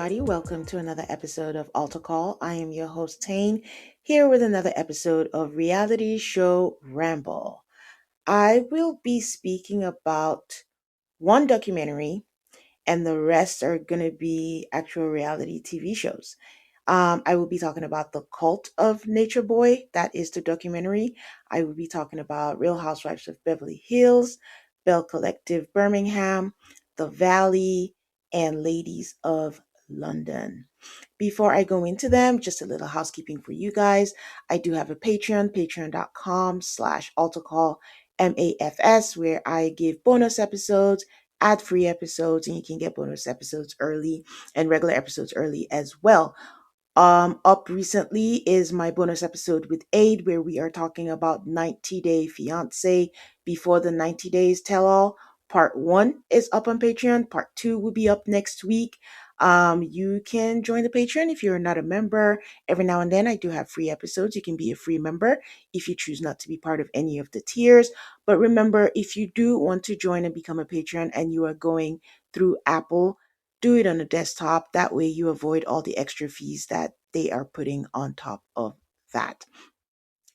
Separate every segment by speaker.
Speaker 1: everybody. Welcome to another episode of Altar Call. I am your host, Tane, here with another episode of reality show Ramble. I will be speaking about one documentary, and the rest are going to be actual reality TV shows. I will be talking about The Cult of Nature Boy. That is the documentary. I will be talking about Real Housewives of Beverly Hills, Belle Collective Birmingham, The Valley, and Ladies of London. Before I go into them, just a little housekeeping for you guys. I do have a Patreon, patreon.com/altarcall, MAFS, where I give bonus episodes, ad-free episodes, and you can get bonus episodes early and regular episodes early as well. Up recently is my bonus episode with Aid, where we are talking about 90 Day Fiance before the 90 Days Tell All. Part 1 is up on Patreon. Part 2 will be up next week. You can join the Patreon if you're not a member. Every now and then I do have free episodes. You can be a free member if you choose not to be part of any of the tiers. But remember, if you do want to join and become a patron and you are going through Apple, do it on a desktop. That way you avoid all the extra fees that they are putting on top of that.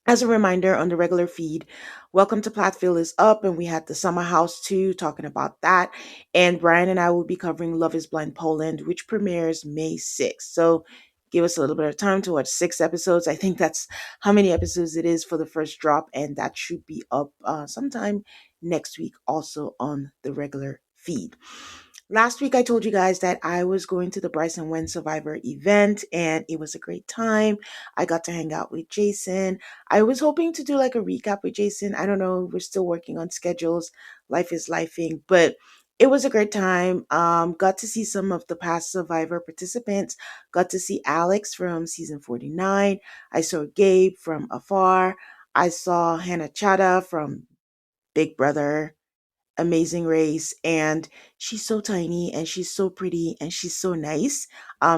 Speaker 1: As a reminder, on the regular feed, Welcome to Platteville is up, and we had the Summer House too, talking about that. And Brian and I will be covering Love is Blind Poland, which premieres May 6th. So give us a little bit of time to watch 6 episodes. I think that's how many episodes it is for the first drop, and that should be up sometime next week, also on the regular feed. Last week, I told you guys that I was going to the Bryson Wen Survivor event, and it was a great time. I got to hang out with Jason. I was hoping to do like a recap with Jason. I don't know. We're still working on schedules. Life is lifing, but it was a great time. Got to see some of the past Survivor participants. Got to see Alex from season 49. I saw Gabe from afar. I saw Hannah Chada from Big Brother, Amazing Race, and she's so tiny and she's so pretty and she's so nice.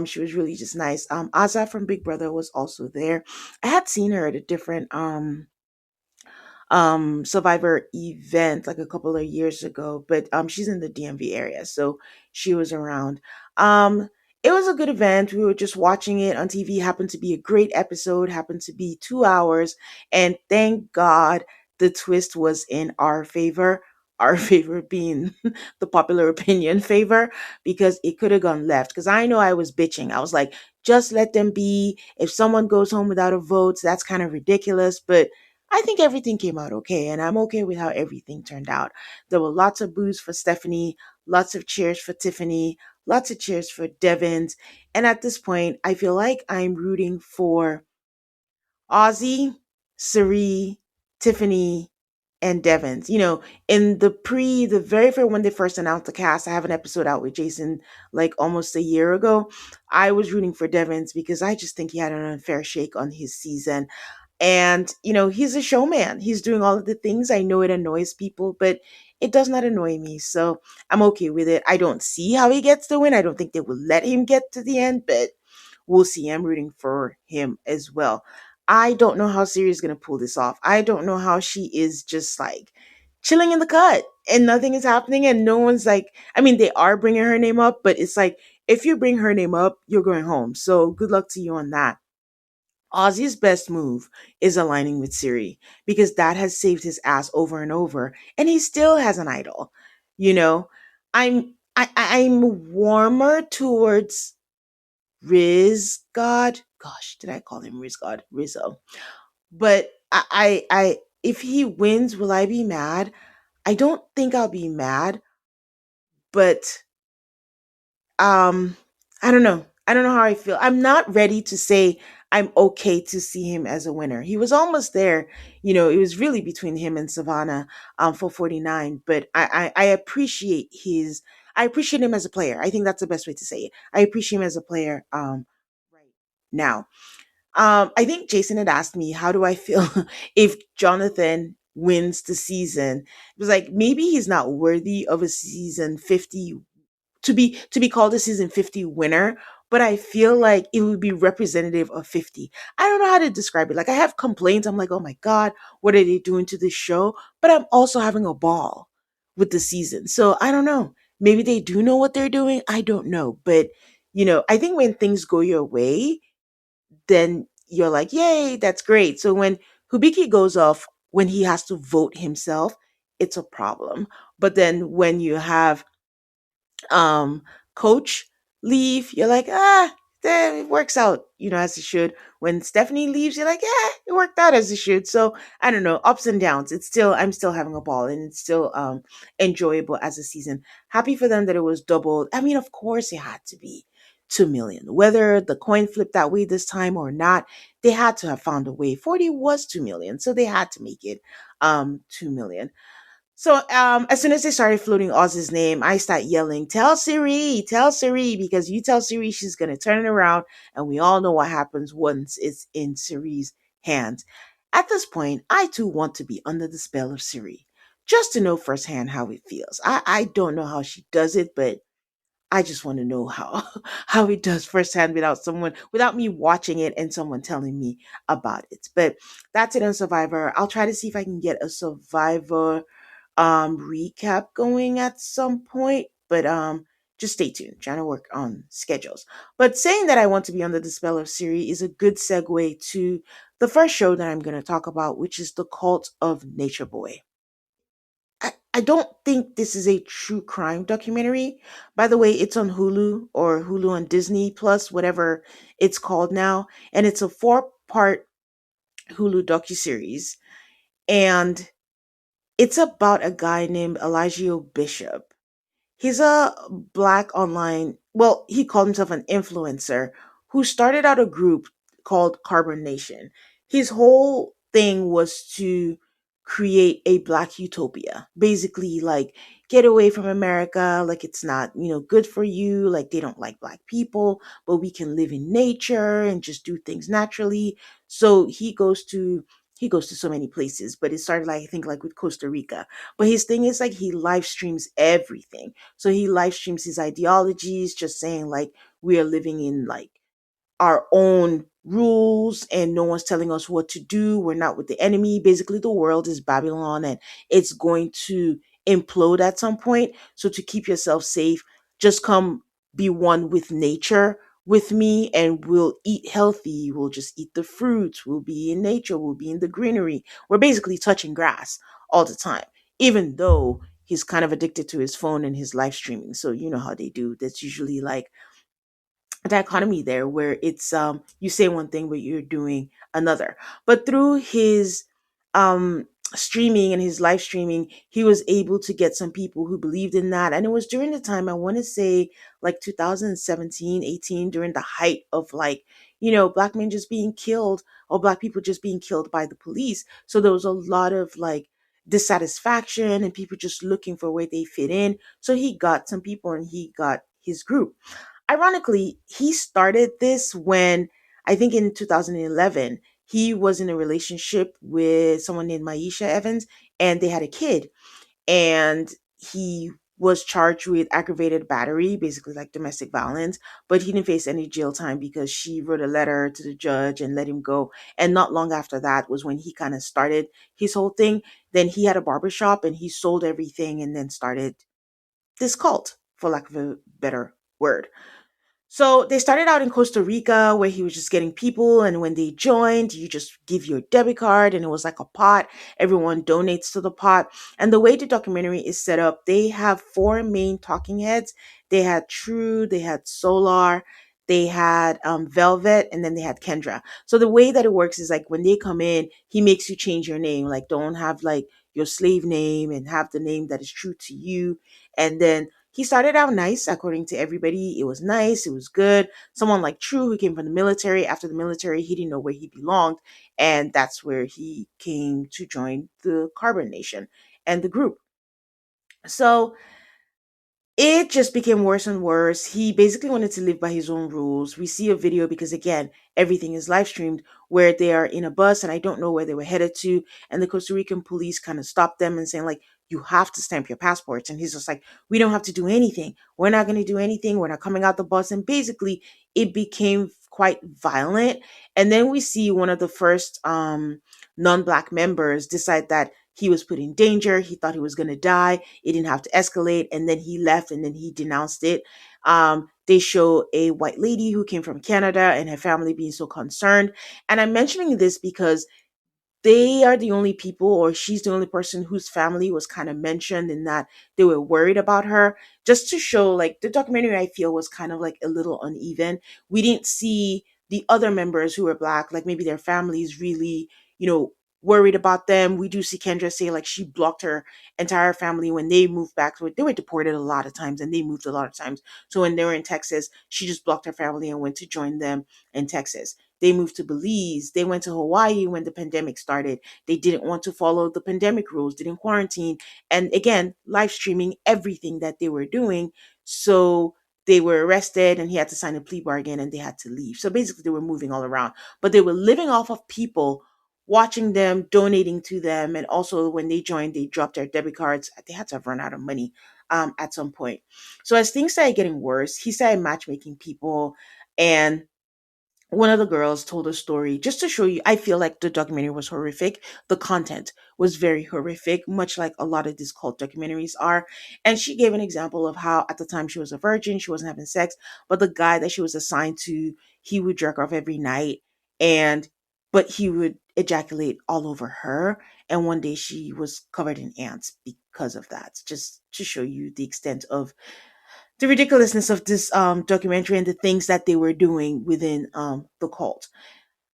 Speaker 1: She was really just nice. Aza from Big Brother was also there. I had seen her at a different Survivor event like a couple of years ago, but she's in the DMV area, so she was around. It was a good event. We were just watching it on TV. Happened to be a great episode, happened to be 2 hours, and thank God the twist was in our favor. Our favor being the popular opinion favor, because it could have gone left. Because I know I was bitching. I was like, just let them be. If someone goes home without a vote, that's kind of ridiculous. But I think everything came out okay, and I'm okay with how everything turned out. There were lots of boos for Stephanie, lots of cheers for Tiffany, lots of cheers for Devins, and at this point, I feel like I'm rooting for Ozzy, Sari, Tiffany, and Devins. In the very first, when they first announced the cast, I have an episode out with Jason like almost a year ago. I was rooting for Devins because I just think he had an unfair shake on his season. And, he's a showman. He's doing all of the things. I know it annoys people, but it does not annoy me. So I'm okay with it. I don't see how he gets the win. I don't think they will let him get to the end, but we'll see. I'm rooting for him as well. I don't know how Siri is going to pull this off. I don't know how she is just like chilling in the cut and nothing is happening and no one's like, I mean, they are bringing her name up, but it's like, if you bring her name up, you're going home. So good luck to you on that. Ozzy's best move is aligning with Siri because that has saved his ass over and over, and he still has an idol. You know, I'm warmer towards Riz God. Gosh, did I call him Riz God? Rizzo. But if he wins, will I be mad? I don't think I'll be mad, but um I don't know. I don't know how I feel. I'm not ready to say I'm okay to see him as a winner. He was almost there. It was really between him and Savannah for 49, but I appreciate I appreciate him as a player. I think that's the best way to say it. I appreciate him as a player right now. I think Jason had asked me, how do I feel if Jonathan wins the season? It was like, maybe he's not worthy of a season 50 to be called a season 50 winner, but I feel like it would be representative of 50. I don't know how to describe it. Like, I have complaints. I'm like, oh my God, what are they doing to this show? But I'm also having a ball with the season. So I don't know. Maybe they do know what they're doing. I don't know. But I think when things go your way, then you're like, yay, that's great. So when Hubiki goes off, when he has to vote himself, it's a problem. But then when you have um coach leave, you're like, then it works out, as it should. When Stephanie leaves, you're like, yeah, it worked out as it should. So I don't know, ups and downs. I'm still having a ball, and it's still enjoyable as a season. Happy for them that it was doubled. I mean, of course it had to be 2 million. Whether the coin flipped that way this time or not, they had to have found a way. 40 was 2 million, so they had to make it 2 million. So as soon as they started floating Oz's name, I start yelling, tell Siri, because you tell Siri, she's gonna turn it around, and we all know what happens once it's in Siri's hands. At this point, I too want to be under the spell of Siri, just to know firsthand how it feels. I don't know how she does it, but I just want to know how how it does firsthand without me watching it and someone telling me about it. But that's it on Survivor. I'll try to see if I can get a Survivor recap going at some point, but just stay tuned. Trying to work on schedules. But saying that I want to be under the spell of Siri is a good segue to the first show that I'm going to talk about, which is The Cult of Nature Boy. I don't think this is a true crime documentary. By the way, it's on Hulu, or Hulu on Disney Plus, whatever it's called now, and it's a 4-part Hulu docuseries, and it's about a guy named Elijah Bishop. He's a black online, well, he called himself an influencer who started out a group called Carbon Nation. His whole thing was to create a black utopia. Basically, like, get away from America, like it's not, good for you, like they don't like black people, but we can live in nature and just do things naturally. So he goes to so many places, but it started, like, I think, like with Costa Rica. But his thing is, like, he live streams everything. So he live streams his ideologies, just saying, like, we are living in, like, our own rules, and no one's telling us what to do. We're not with the enemy. Basically, the world is Babylon, and it's going to implode at some point. So to keep yourself safe, just come be one with nature with me, and we'll eat healthy. We'll just eat the fruits. We'll be in nature. We'll be in the greenery. We're basically touching grass all the time, even though he's kind of addicted to his phone and his live streaming. So you know how they do. That's usually like dichotomy there, where it's you say one thing but you're doing another. But through his streaming and his live streaming, he was able to get some people who believed in that. And it was during the time, I want to say, like 2017, 18, during the height of, like, black men just being killed, or black people just being killed by the police. So there was a lot of, like, dissatisfaction and people just looking for where they fit in. So he got some people and he got his group. Ironically, he started this when, I think, in 2011, he was in a relationship with someone named Maisha Evans, and they had a kid. And he was charged with aggravated battery, basically like domestic violence, but he didn't face any jail time because she wrote a letter to the judge and let him go. And not long after that was when he kind of started his whole thing. Then he had a barbershop and he sold everything and then started this cult, for lack of a better word. So they started out in Costa Rica, where he was just getting people, and when they joined, you just give your debit card, and it was like a pot. Everyone donates to the pot. And the way the documentary is set up, they have four main talking heads. They had True, they had Solar, they had Velvet, and then they had Kendra. So the way that it works is, like, when they come in, he makes you change your name. Like, don't have, like, your slave name, and have the name that is true to you. And then he started out nice, according to everybody. It was nice. It was good. Someone like True, who came from the military. After the military, he didn't know where he belonged. And that's where he came to join the Carbon Nation and the group. So it just became worse and worse. He basically wanted to live by his own rules. We see a video, because again, everything is live streamed, where they are in a bus, and I don't know where they were headed to. And the Costa Rican police kind of stopped them and saying, like, you have to stamp your passports. And he's just like, we don't have to do anything. We're not going to do anything. We're not coming out the bus. And basically, it became quite violent. And then we see one of the first non-black members decide that he was put in danger. He thought he was going to die. It didn't have to escalate. And then he left, and then he denounced it. They show a white lady who came from Canada and her family being so concerned. And I'm mentioning this because they are the only people, or she's the only person whose family was kind of mentioned in that they were worried about her. Just to show, like, the documentary, I feel, was kind of like a little uneven. We didn't see the other members who were black, like maybe their families really, worried about them. We do see Kendra say like she blocked her entire family when they moved back. So they were deported a lot of times and they moved a lot of times. So when they were in Texas, she just blocked her family and went to join them in Texas. They moved to Belize. They went to Hawaii when the pandemic started. They didn't want to follow the pandemic rules, didn't quarantine. And again, live streaming everything that they were doing. So they were arrested and he had to sign a plea bargain and they had to leave. So basically, they were moving all around, but they were living off of people watching them, donating to them. And also, when they joined, they dropped their debit cards. They had to have run out of money at some point. So as things started getting worse, he started matchmaking people. And one of the girls told a story just to show you. I feel like the documentary was horrific. The content was very horrific, much like a lot of these cult documentaries are. And she gave an example of how at the time she was a virgin, she wasn't having sex, but the guy that she was assigned to, he would jerk off every night, and but he would ejaculate all over her. And one day she was covered in ants because of that. Just to show you the extent of the ridiculousness of this documentary and the things that they were doing within the cult.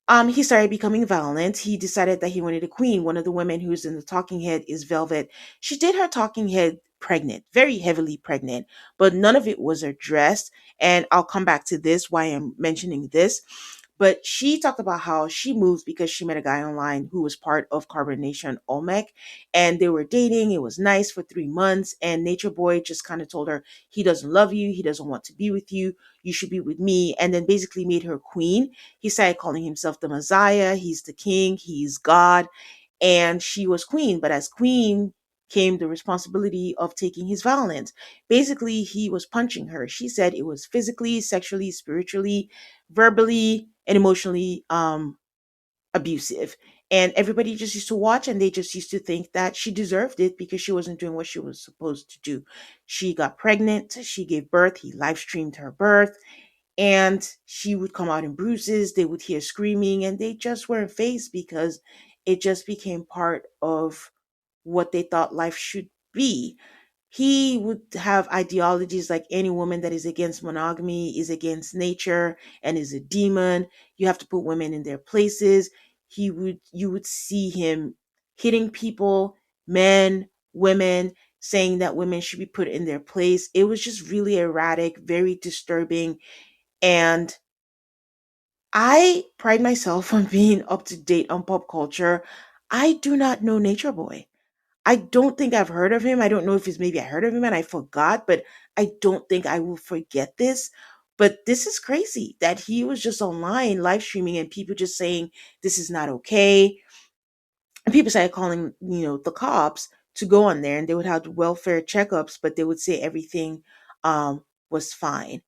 Speaker 1: He started becoming violent. He decided that he wanted a queen. One of the women who's in the talking head is Velvet. She did her talking head pregnant, very heavily pregnant, but none of it was addressed. And I'll come back to this, why I'm mentioning this. But she talked about how she moved because she met a guy online who was part of Carbonation Olmec, and they were dating. It was nice for 3 months. And Nature Boy just kind of told her he doesn't love you. He doesn't want to be with you. You should be with me. And then basically made her queen. He started calling himself the Messiah. He's the king. He's God. And she was queen. But as queen came the responsibility of taking his violence. Basically, he was punching her. She said it was physically, sexually, spiritually, verbally, and emotionally abusive. And everybody just used to watch and they just used to think that she deserved it because she wasn't doing what she was supposed to do. She got pregnant, she gave birth, he live streamed her birth, and she would come out in bruises. They would hear screaming, and they just weren't phased because it just became part of what they thought life should be. He would have ideologies like any woman that is against monogamy is against nature and is a demon. You have to put women in their places. You would see him hitting people, men, women, saying that women should be put in their place. It was just really erratic, very disturbing. And I pride myself on being up to date on pop culture. I do not know Nature Boy. I don't think I've heard of him. I don't know if it's maybe I heard of him and I forgot, but I don't think I will forget this. But this is crazy that he was just online live streaming and people just saying this is not okay. And people started calling, the cops to go on there, and they would have welfare checkups, but they would say everything was fine.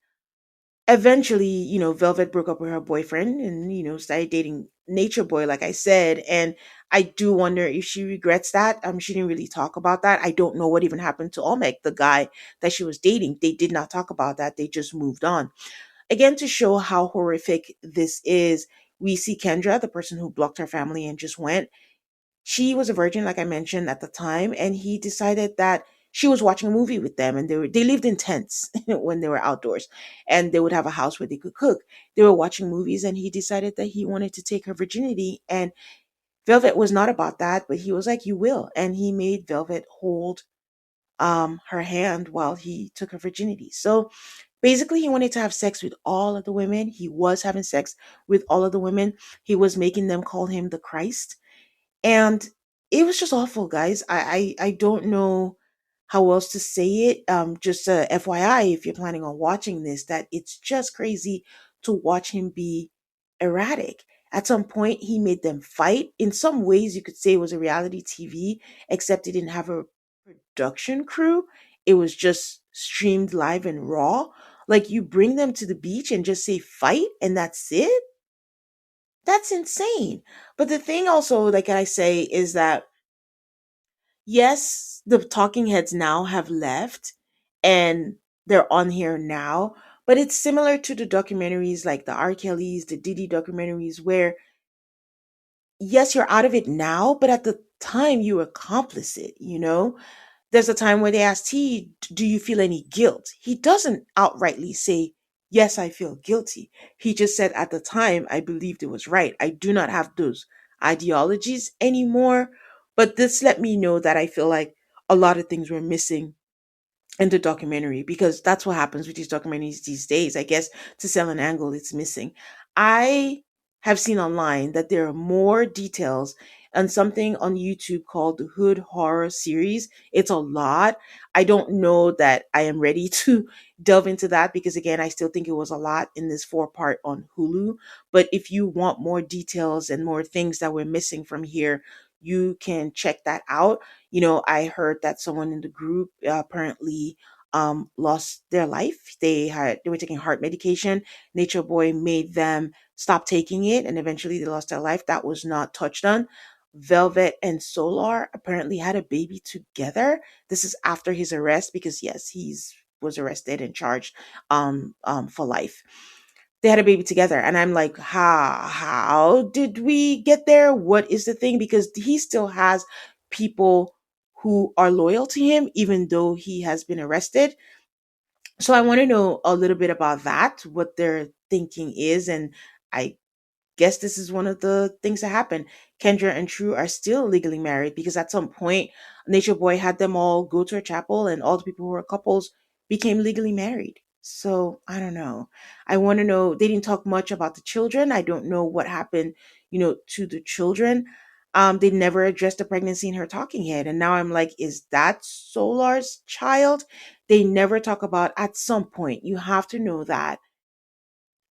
Speaker 1: Eventually, Velvet broke up with her boyfriend and, started dating Nature Boy, like I said. And I do wonder if she regrets that. She didn't really talk about that. I don't know what even happened to Olmec, the guy that she was dating. They did not talk about that. They just moved on. Again, to show how horrific this is, we see Kendra, the person who blocked her family and just went. She was a virgin, like I mentioned at the time, and he decided that she was watching a movie with them, and they lived in tents when they were outdoors, and they would have a house where they could cook. They were watching movies, and he decided that he wanted to take her virginity. And Velvet was not about that, but he was like, "You will," and he made Velvet hold her hand while he took her virginity. So basically, he wanted to have sex with all of the women. He was having sex with all of the women. He was making them call him the Christ, and it was just awful, guys. I don't know how else to say it. Just FYI, if you're planning on watching this, that it's just crazy to watch him be erratic. At some point, he made them fight. In some ways, you could say it was a reality TV, except it didn't have a production crew. It was just streamed live and raw. Like, you bring them to the beach and just say fight, and that's it? That's insane. But the thing also, like I say, is that yes, the talking heads now have left and they're on here now. But it's similar to the documentaries like the R. Kelly's, the Diddy documentaries, where yes, you're out of it now, but at the time you accomplice it, you know? There's a time where they asked T, do you feel any guilt? He doesn't outrightly say, yes, I feel guilty. He just said, at the time, I believed it was right. I do not have those ideologies anymore. But this let me know that I feel like a lot of things were missing in the documentary, because that's what happens with these documentaries these days. I guess to sell an angle, it's missing. I have seen online that there are more details on something on YouTube called the Hood Horror Series. It's a lot. I don't know that I am ready to delve into that, because again, I still think it was a lot in this 4 part on Hulu. But if you want more details and more things that we're missing from here, you can check that out. I heard that someone in the group apparently lost their life. They were taking heart medication. Nature Boy made them stop taking it, and eventually they lost their life. That was not touched on. Velvet and Solar apparently had a baby together. This is after his arrest, because yes, he's was arrested and charged for life. They had a baby together, and I'm like, how did we get there? What is the thing? Because he still has people who are loyal to him even though he has been arrested. So I want to know a little bit about that, what their thinking is. And I guess this is one of the things that happened. Kendra and True are still legally married, because at some point, Nature Boy had them all go to a chapel, and all the people who were couples became legally married. So I don't know. I want to know. They didn't talk much about the children. I don't know what happened, to the children. They never addressed the pregnancy in her talking head, and now I'm like, is that Solar's child? They never talk about. At some point, you have to know that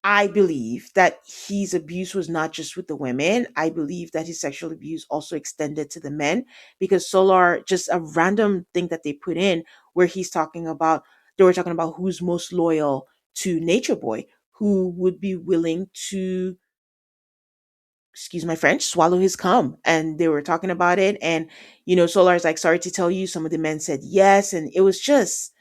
Speaker 1: I believe that his abuse was not just with the women. I believe that his sexual abuse also extended to the men, because Solar, just a random thing that they put in where they were talking about who's most loyal to Nature Boy, who would be willing to, excuse my French, swallow his cum. And they were talking about it. And, Solar's like, sorry to tell you, some of the men said yes. And it was just,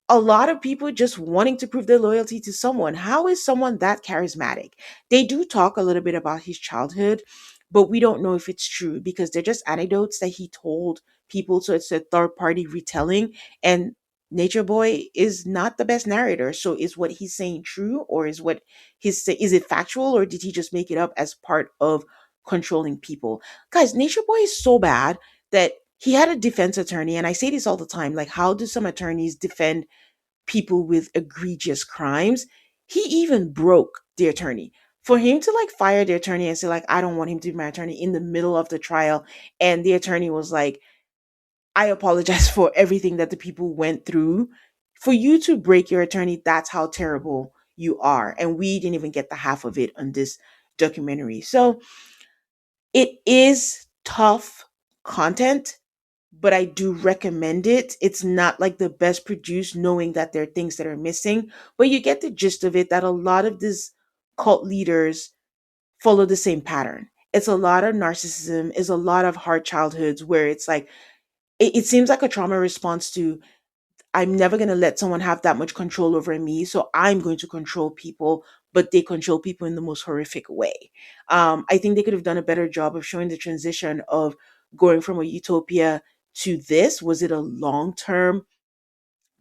Speaker 1: a lot of people just wanting to prove their loyalty to someone. How is someone that charismatic? They do talk a little bit about his childhood, but we don't know if it's true, because they're just anecdotes that he told people. So it's a third party retelling. And Nature Boy is not the best narrator. So is what he's saying true, or is it factual, or did he just make it up as part of controlling people? Guys, Nature Boy is so bad that he had a defense attorney. And I say this all the time, like, how do some attorneys defend people with egregious crimes? He even broke the attorney. For him to like fire the attorney and say, like, I don't want him to be my attorney in the middle of the trial. And the attorney was like, I apologize for everything that the people went through. For you to break your attorney, that's how terrible you are. And we didn't even get the half of it on this documentary. So it is tough content, but I do recommend it. It's not like the best produced, knowing that there are things that are missing, but you get the gist of it, that a lot of these cult leaders follow the same pattern. It's a lot of narcissism, is a lot of hard childhoods where it's like, it seems like a trauma response to, I'm never going to let someone have that much control over me. So I'm going to control people, but they control people in the most horrific way. I think they could have done a better job of showing the transition of going from a utopia to this. Was it a long term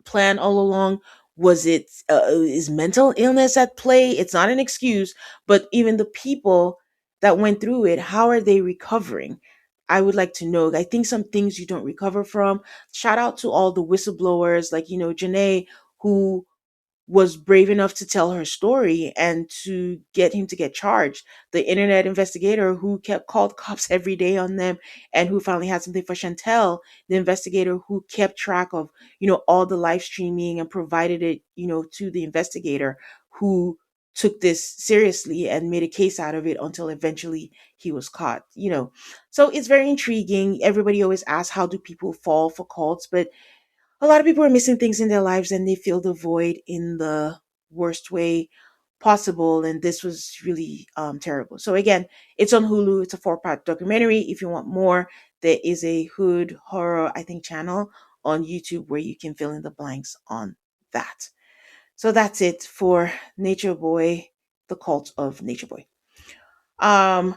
Speaker 1: plan all along? Is mental illness at play? It's not an excuse, but even the people that went through it, how are they recovering? I would like to know. I think some things you don't recover from. Shout out to all the whistleblowers, like, Janae, who was brave enough to tell her story and to get him to get charged. The internet investigator who kept called cops every day on them, and who finally had something for Chantel, the investigator who kept track of, all the live streaming and provided it, to the investigator who took this seriously and made a case out of it until eventually he was caught. So it's very intriguing. Everybody always asks, how do people fall for cults? But a lot of people are missing things in their lives, and they feel the void in the worst way possible. And this was really terrible. So again, it's on Hulu. It's a 4 part documentary. If you want more, there is a hood horror, I think, channel on YouTube where you can fill in the blanks on that. So that's it for Nature Boy, the cult of Nature Boy. Um,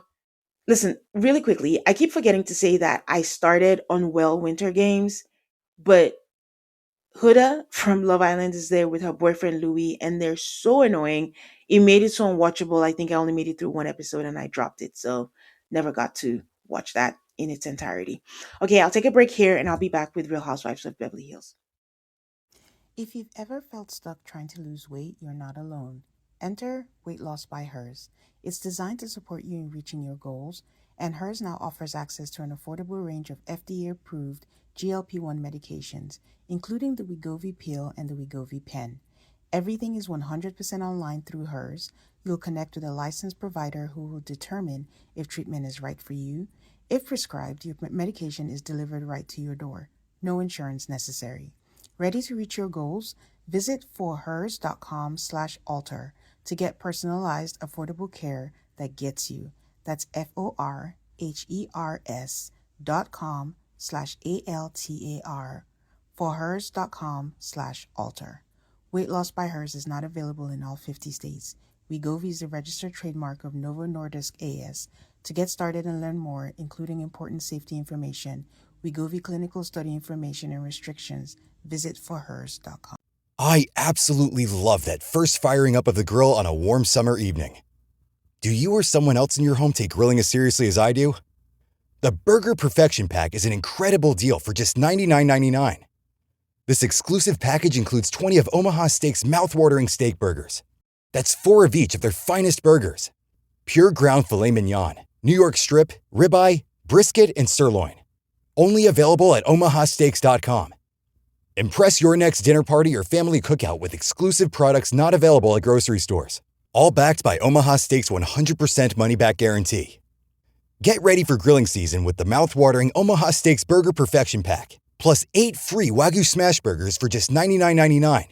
Speaker 1: Listen, really quickly, I keep forgetting to say that I started on Well Winter Games, but Huda from Love Island is there with her boyfriend Louis, and they're so annoying. It made it so unwatchable. I think I only made it through one episode and I dropped it, so never got to watch that in its entirety. Okay, I'll take a break here and I'll be back with Real Housewives of Beverly Hills.
Speaker 2: If you've ever felt stuck trying to lose weight, you're not alone. Enter Weight Loss by Hers. It's designed to support you in reaching your goals, and Hers now offers access to an affordable range of FDA approved GLP 1 medications, including the Wegovy pill and the Wegovy pen. Everything is 100% online through Hers. You'll connect with a licensed provider who will determine if treatment is right for you. If prescribed, your medication is delivered right to your door. No insurance necessary. Ready to reach your goals? Visit forhers.com/alter to get personalized, affordable care that gets you. That's forhers.com/ALTAR. Forhers.com/alter. Weight Loss by Hers is not available in all 50 states. Wegovy is a registered trademark of Novo Nordisk AS. To get started and learn more, including important safety information, Wegovy clinical study information and restrictions, visit forhers.com.
Speaker 3: I absolutely love that first firing up of the grill on a warm summer evening. Do you or someone else in your home take grilling as seriously as I do? The Burger Perfection Pack is an incredible deal for just $99.99. This exclusive package includes 20 of Omaha Steak's mouthwatering steak burgers. That's 4 of each of their finest burgers. Pure ground filet mignon, New York strip, ribeye, brisket, and sirloin. Only available at omahasteaks.com. Impress your next dinner party or family cookout with exclusive products not available at grocery stores. All backed by Omaha Steaks' 100% money-back guarantee. Get ready for grilling season with the mouth-watering Omaha Steaks Burger Perfection Pack, plus 8 free Wagyu Smash Burgers for just $99.99.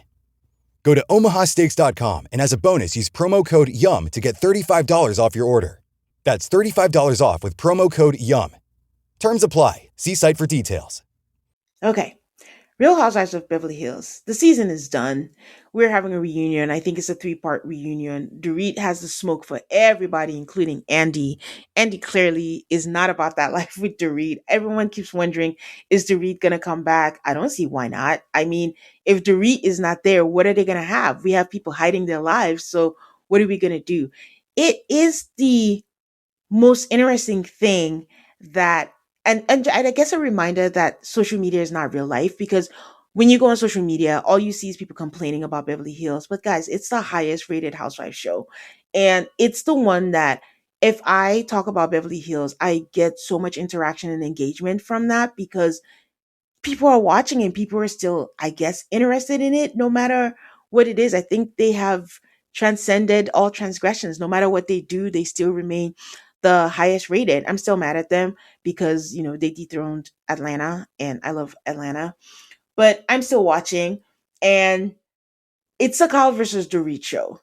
Speaker 3: Go to omahasteaks.com and as a bonus, use promo code YUM to get $35 off your order. That's $35 off with promo code YUM. Terms apply. See site for details.
Speaker 1: Okay. Real Housewives of Beverly Hills. The season is done. We're having a reunion. I think it's a three-part reunion. Dorit has the smoke for everybody, including Andy. Andy clearly is not about that life with Dorit. Everyone keeps wondering, is Dorit going to come back? I don't see why not. I mean, if Dorit is not there, what are they going to have? We have people hiding their lives. So what are we going to do? It is the most interesting thing that and I guess a reminder that social media is not real life, because when you go on social media, all you see is people complaining about Beverly Hills. But guys, it's the highest rated housewife show. And it's the one that if I talk about Beverly Hills, I get so much interaction and engagement from that because people are watching and people are still, I guess, interested in it no matter what it is. I think they have transcended all transgressions. No matter what they do, they still remain the highest rated. I'm still mad at them because, they dethroned Atlanta and I love Atlanta, but I'm still watching, and it's a Kyle versus Dorit show.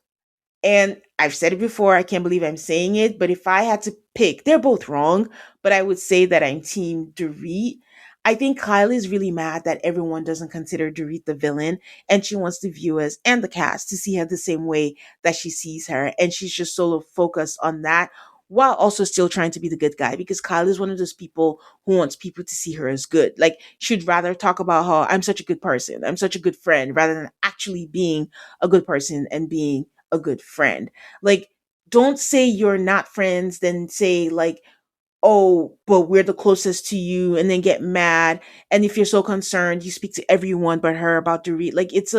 Speaker 1: And I've said it before, I can't believe I'm saying it, but if I had to pick, they're both wrong, but I would say that I'm team Dorit. I think Kyle is really mad that everyone doesn't consider Dorit the villain, and she wants the viewers and the cast to see her the same way that she sees her. And she's just solo focused on that while also still trying to be the good guy, because Kyle is one of those people who wants people to see her as good. Like, she'd rather talk about how I'm such a good person, I'm such a good friend, rather than actually being a good person and being a good friend. Like, don't say you're not friends, then say like, oh, but we're the closest to you, and then get mad. And if you're so concerned, you speak to everyone but her about Dorit. Like, it's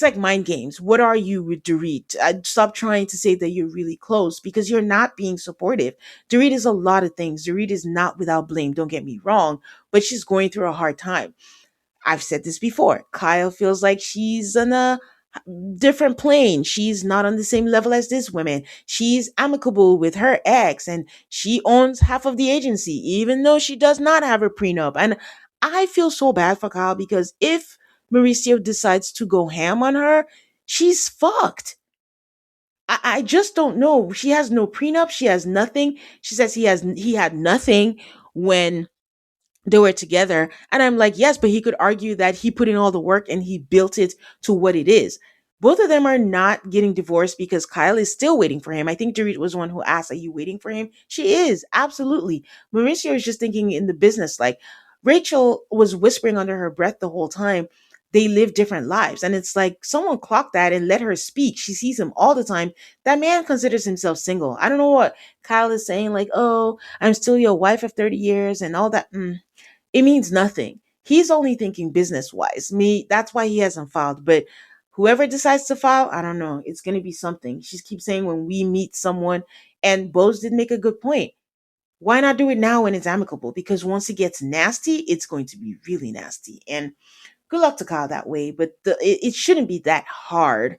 Speaker 1: like mind games. What are you with Dorit? I'd stop trying to say that you're really close because you're not being supportive. Dorit is a lot of things. Dorit is not without blame, don't get me wrong, but she's going through a hard time. I've said this before. Kyle feels like she's on a different plane. She's not on the same level as this woman. She's amicable with her ex and she owns half of the agency, even though she does not have a prenup. And I feel so bad for Kyle because if Mauricio decides to go ham on her, she's fucked. I just don't know. She has no prenup. She has nothing. She says he had nothing when they were together. And I'm like, yes, but he could argue that he put in all the work and he built it to what it is. Both of them are not getting divorced because Kyle is still waiting for him. I think Dorit was one who asked, "Are you waiting for him?" She is, absolutely. Mauricio is just thinking in the business. Like, Rachel was whispering under her breath the whole time. They live different lives. And it's like someone clocked that and let her speak. She sees him all the time. That man considers himself single. I don't know what Kyle is saying, like, "Oh, I'm still your wife of 30 years," and all that. It means nothing. He's only thinking business wise. Me, that's why he hasn't filed. But whoever decides to file, I don't know. It's gonna be something. She keeps saying when we meet someone, and Bose did make a good point. Why not do it now when it's amicable? Because once it gets nasty, it's going to be really nasty. And good luck to Kyle that way. But it shouldn't be that hard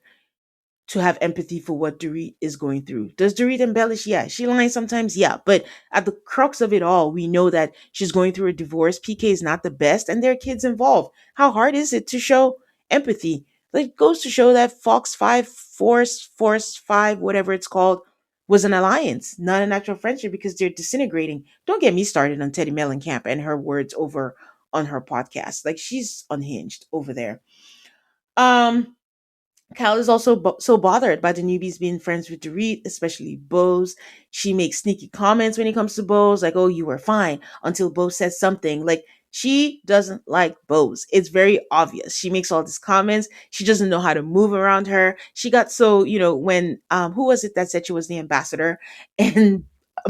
Speaker 1: to have empathy for what Dorit is going through. Does Dorit embellish? Yeah. She lies sometimes? Yeah. But at the crux of it all, we know that she's going through a divorce. PK is not the best, and there are kids involved. How hard is it to show empathy? Like, it goes to show that Fox 5, Force 5, whatever it's called, was an alliance, not an actual friendship because they're disintegrating. Don't get me started on Teddy Mellencamp and her words over on her podcast. Like, she's unhinged over there. Um, Cal is also so bothered by the newbies being friends with Dorit, especially Bose. She makes sneaky comments when it comes to Bose, like, "Oh, you were fine," until Bose says something. Like, she doesn't like Bose. It's very obvious. She makes all these comments. She doesn't know how to move around her. She got so, when who was it that said she was the ambassador? And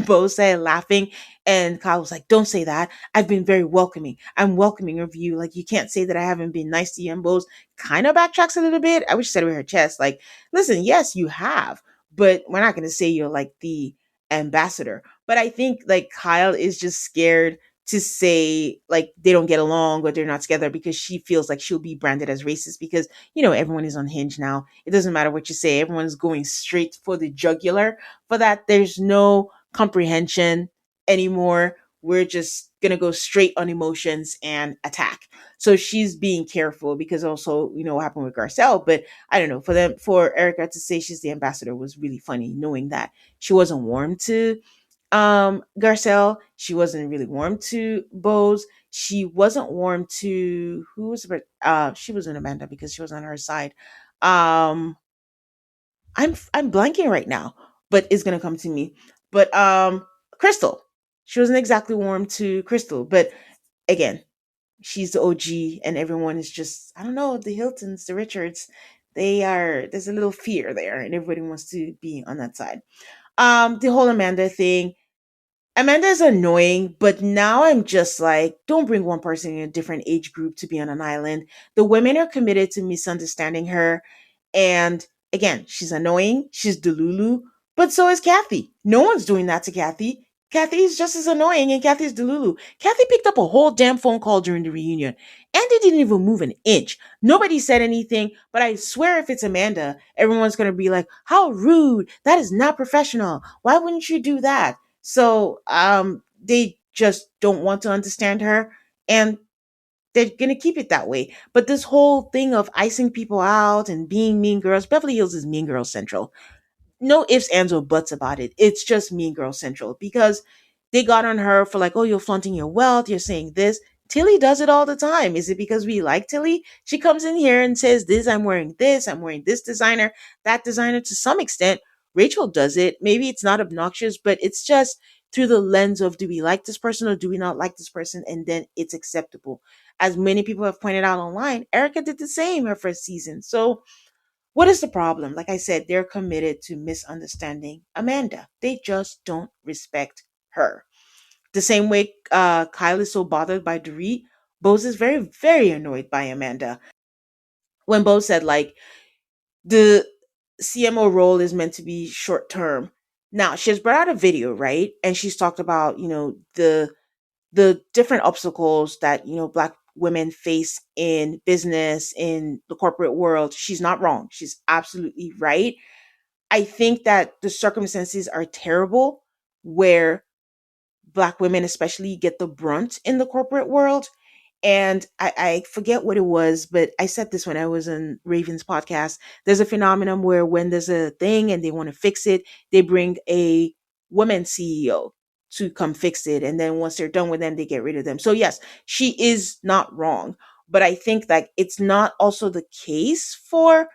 Speaker 1: Bose said laughing, and Kyle was like, "Don't say that. I've been very welcoming. I'm welcoming of you. Like, you can't say that I haven't been nice to you." And Bose kind of backtracks a little bit. I wish she said it with her chest, like, "Listen, yes, you have, but we're not going to say you're like the ambassador." But I think like Kyle is just scared to say like they don't get along or they're not together because she feels like she'll be branded as racist because, everyone is unhinged now. It doesn't matter what you say. Everyone's going straight for the jugular. For that, there's no comprehension anymore. We're just going to go straight on emotions and attack. So she's being careful because also, what happened with Garcelle. But I don't know, for Erica to say she's the ambassador was really funny, knowing that she wasn't warm to Garcelle. She wasn't really warm to Bose. She wasn't warm to who was she was in Amanda because she was on her side. Um I'm blanking right now, but it's gonna come to me. But Crystal. She wasn't exactly warm to Crystal, but again, she's the OG and everyone is just, I don't know, the Hiltons, the Richards, there's a little fear there and everybody wants to be on that side. The whole Amanda thing, Amanda is annoying, but now I'm just like, don't bring one person in a different age group to be on an island. The women are committed to misunderstanding her. And again, she's annoying. She's Delulu, but so is Kathy. No one's doing that to Kathy. Kathy is just as annoying, and Kathy's Delulu. Kathy picked up a whole damn phone call during the reunion. Andy didn't even move an inch. Nobody said anything, but I swear if it's Amanda, everyone's going to be like, "How rude. That is not professional. Why wouldn't you do that?" So they just don't want to understand her, and they're gonna keep it that way. But this whole thing of icing people out and being mean girls, Beverly Hills is mean girl central. No ifs, ands, or buts about it. It's just mean girl central because they got on her for like, "Oh, you're flaunting your wealth, you're saying this." Tilly does it all the time. Is it because we like Tilly? She comes in here and says, this, I'm wearing this designer, that designer. To some extent, Rachel does it. Maybe it's not obnoxious, but it's just through the lens of, do we like this person or do we not like this person? And then it's acceptable. As many people have pointed out online, Erica did the same her first season. So what is the problem? Like I said, they're committed to misunderstanding Amanda. They just don't respect her. The same way Kyle is so bothered by Dorit, Bose is very, very annoyed by Amanda. When Bose said, like, the CMO role is meant to be short term. Now, she has brought out a video, right? And she's talked about, the different obstacles that, Black women face in business, in the corporate world. She's not wrong. She's absolutely right. I think that the circumstances are terrible where Black women especially get the brunt in the corporate world. And I forget what it was, but I said this when I was on Raven's podcast. There's a phenomenon where when there's a thing and they want to fix it, they bring a woman CEO to come fix it. And then once they're done with them, they get rid of them. So yes, she is not wrong. But I think that it's not also the case for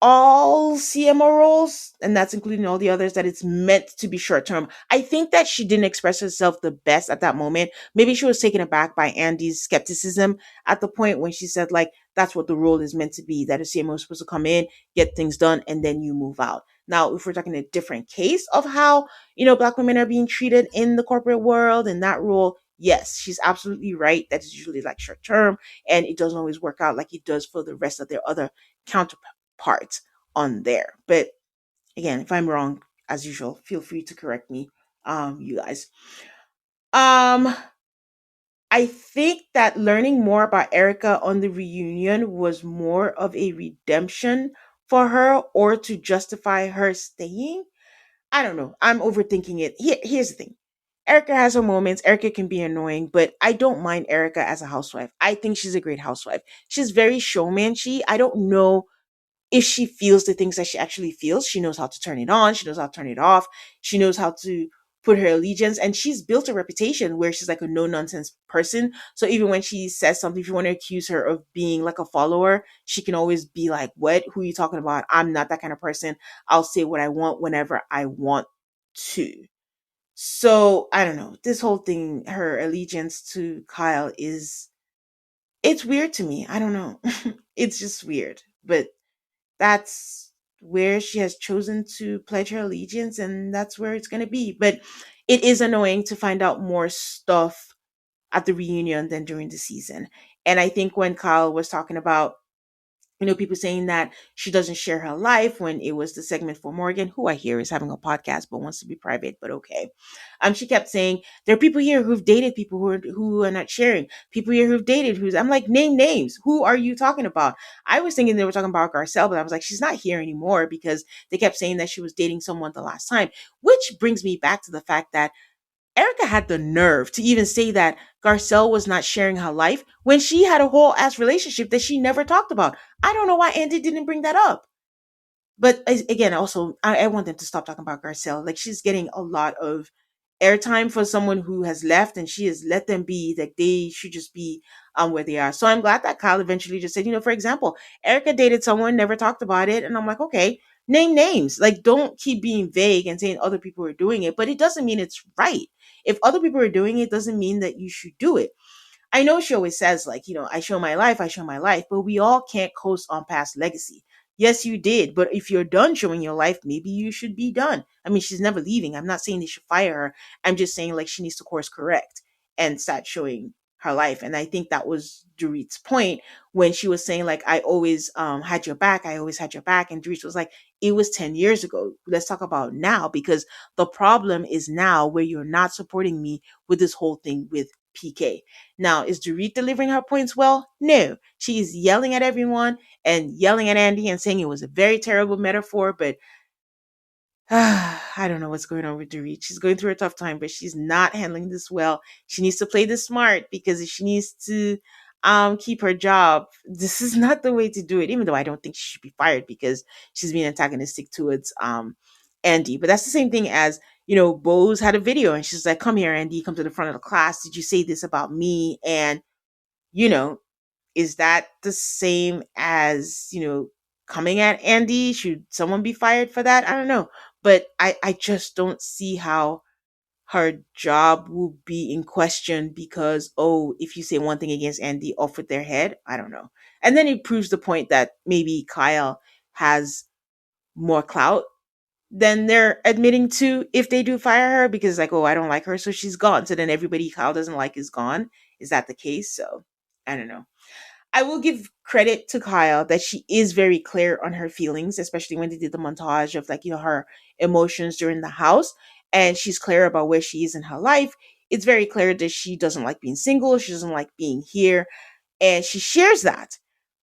Speaker 1: all CMO roles, and that's including all the others, that it's meant to be short term. I think that she didn't express herself the best at that moment. Maybe she was taken aback by Andy's skepticism at the point when she said, like, that's what the role is meant to be, that a CMO is supposed to come in, get things done, and then you move out. Now, if we're talking a different case of how, Black women are being treated in the corporate world in that role, yes, she's absolutely right. That is usually like short term, and it doesn't always work out like it does for the rest of their other counterparts on there. But again, if I'm wrong, as usual, feel free to correct me, you guys. Um, I think that learning more about Erica on the reunion was more of a redemption for her, or to justify her staying. I don't know. I'm overthinking it. Here's the thing. Erica has her moments. Erica can be annoying, but I don't mind Erica as a housewife. I think she's a great housewife. She's very showmanchy. I don't know if she feels the things that she actually feels. She knows how to turn it on, she knows how to turn it off, she knows how to put her allegiance, and she's built a reputation where she's like a no nonsense person. So even when she says something, if you want to accuse her of being like a follower, she can always be like, what, who are you talking about? I'm not that kind of person. I'll say what I want whenever I want to. So I don't know, this whole thing, her allegiance to Kyle, is, it's weird to me. I don't know. It's just weird, but that's where she has chosen to pledge her allegiance, and that's where it's going to be. But it is annoying to find out more stuff at the reunion than during the season. And I think when Kyle was talking about, people saying that she doesn't share her life, when it was the segment for Morgan, who I hear is having a podcast but wants to be private, but okay. She kept saying there are people here who've dated people who are not sharing. People here who've dated who's. I'm like, name names. Who are you talking about? I was thinking they were talking about Garcelle, but I was like, she's not here anymore because they kept saying that she was dating someone the last time. Which brings me back to the fact that Erica had the nerve to even say that Garcelle was not sharing her life when she had a whole ass relationship that she never talked about. I don't know why Andy didn't bring that up. But again, also, I want them to stop talking about Garcelle. Like, she's getting a lot of airtime for someone who has left, and she has let them be. Like, they should just be where they are. So I'm glad that Kyle eventually just said, for example, Erica dated someone, never talked about it. And I'm like, okay, name names. Like, don't keep being vague and saying other people are doing it, but it doesn't mean it's right. If other people are doing it, doesn't mean that you should do it. I know she always says, like, I show my life, but we all can't coast on past legacy. Yes, you did, but if you're done showing your life, maybe you should be done. I mean, she's never leaving. I'm not saying they should fire her. I'm just saying, like, she needs to course correct and start showing her life. And I think that was Dorit's point when she was saying, like, I always had your back. I always had your back. And Dorit was like, it was 10 years ago. Let's talk about now, because the problem is now where you're not supporting me with this whole thing with PK. Now, is Dorit delivering her points well? No. She is yelling at everyone and yelling at Andy and saying it was a very terrible metaphor, but I don't know what's going on with Dorit. She's going through a tough time, but she's not handling this well. She needs to play this smart, because if she needs to keep her job, this is not the way to do it, even though I don't think she should be fired because she's being antagonistic towards Andy. But that's the same thing as, Bose had a video and she's like, come here, Andy, come to the front of the class. Did you say this about me? And, you know, is that the same as, coming at Andy? Should someone be fired for that? I don't know. But I just don't see how her job will be in question because, oh, if you say one thing against Andy, off with their head. I don't know. And then it proves the point that maybe Kyle has more clout than they're admitting to if they do fire her, because, like, oh, I don't like her, so she's gone. So then everybody Kyle doesn't like is gone. Is that the case? So I don't know. I will give credit to Kyle that she is very clear on her feelings, especially when they did the montage of, like, her emotions during the house. And she's clear about where she is in her life. It's very clear that she doesn't like being single. She doesn't like being here. And she shares that.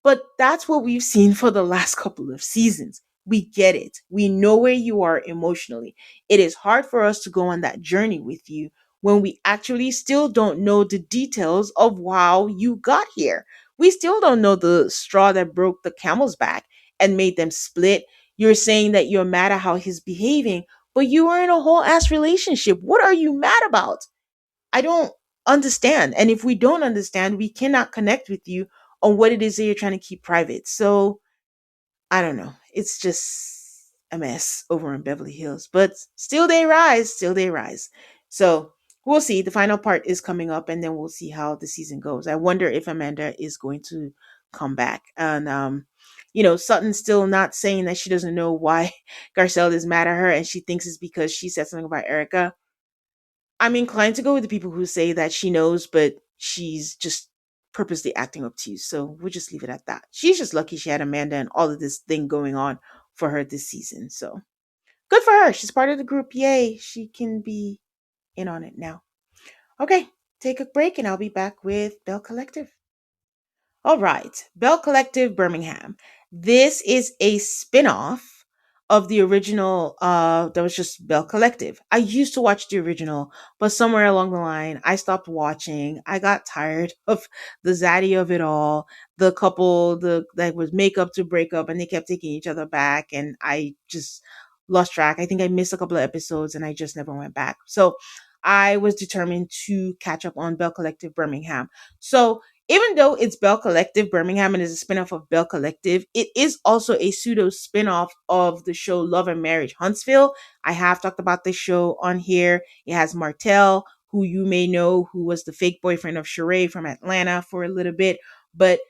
Speaker 1: But that's what we've seen for the last couple of seasons. We get it. We know where you are emotionally. It is hard for us to go on that journey with you when we actually still don't know the details of how you got here. We still don't know the straw that broke the camel's back and made them split. You're saying that you're mad at how he's behaving, but you are in a whole ass relationship. What are you mad about? I don't understand. And if we don't understand, we cannot connect with you on what it is that you're trying to keep private. So I don't know. it's just a mess over in Beverly Hills. But still they rise, still they rise. So we'll see. The final part is coming up, and then we'll see how the season goes. I wonder if Amanda is going to come back. And Sutton's still not saying that she doesn't know why Garcelle is mad at her, and she thinks it's because she said something about Erica. I'm inclined to go with the people who say that she knows, but she's just purposely acting obtuse. So we'll just leave it at that. She's just lucky she had Amanda and all of this thing going on for her this season. So good for her. She's part of the group. Yay. She can be in on it now. Okay, take a break and I'll be back with Belle Collective. All right, Bell Collective Birmingham. This is a spin-off of the original that was just Bell Collective. I used to watch the original, but somewhere along the line I stopped watching. I got tired of the zaddy of it all. The couple, the that was make up to break up and they kept taking each other back and I just lost track. I think I missed a couple of episodes and I just never went back. So I was determined to catch up on Bell Collective Birmingham. So even though it's Bell Collective Birmingham and is a spinoff of Bell Collective, it is also a pseudo spinoff of the show Love and Marriage Huntsville. I have talked about this show on here. It has Martell, who you may know, who was the fake boyfriend of Sheree from Atlanta for a little bit. But